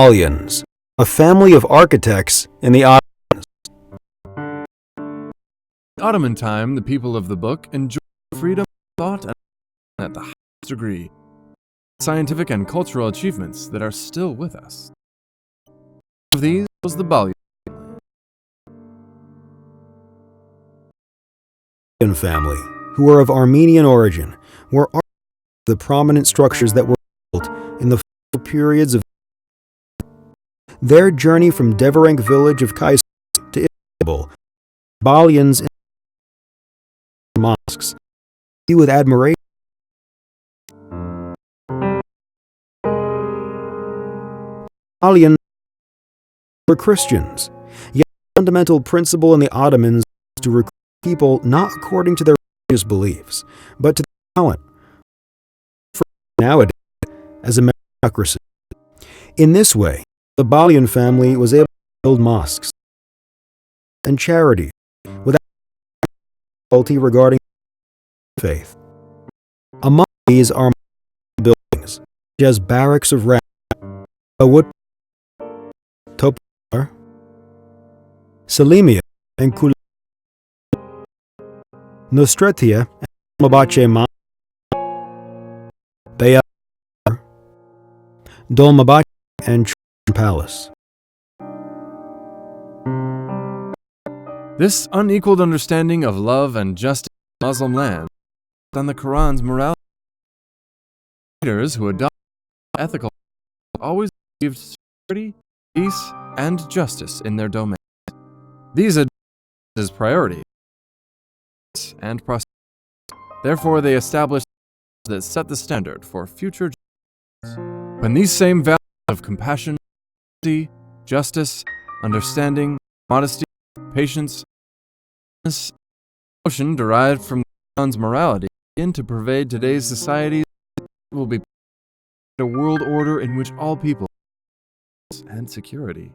Balyans, a family of architects in the Ottomans. In Ottoman time, the people of the book enjoyed freedom of thought and at the highest degree, scientific and cultural achievements that are still with us. One of these was the Balyans Family, who were of Armenian origin, were the prominent structures that were built in the periods of their journey from Deverenk village of Kayseri to Istanbul. Balyans in mosques see with admiration. Balyans were Christians, yet the fundamental principle in the Ottomans was to recruit people not according to their religious beliefs, but to their talent. For nowadays, as a meritocracy. In this way, the Balyan family was able to build mosques and charities without difficulty regarding faith. Among these are buildings, such as barracks of Ram, Wood, Topar, Salimia, and Kul, Nostretia, and Dolmabahce Ma, Bayar, Dolmabahce, and Trojan Palace. This unequaled understanding of love and justice in Muslim land on the Quran's morality. Leaders who adopt ethical always achieved security, peace, and justice in their domain. These are as priority and prosperity. Therefore, they established that set the standard for future justice. When these same values of compassion, justice, understanding, modesty, patience, emotion derived from the Quran's morality begin to pervade today's society, will be a world order in which all people and security.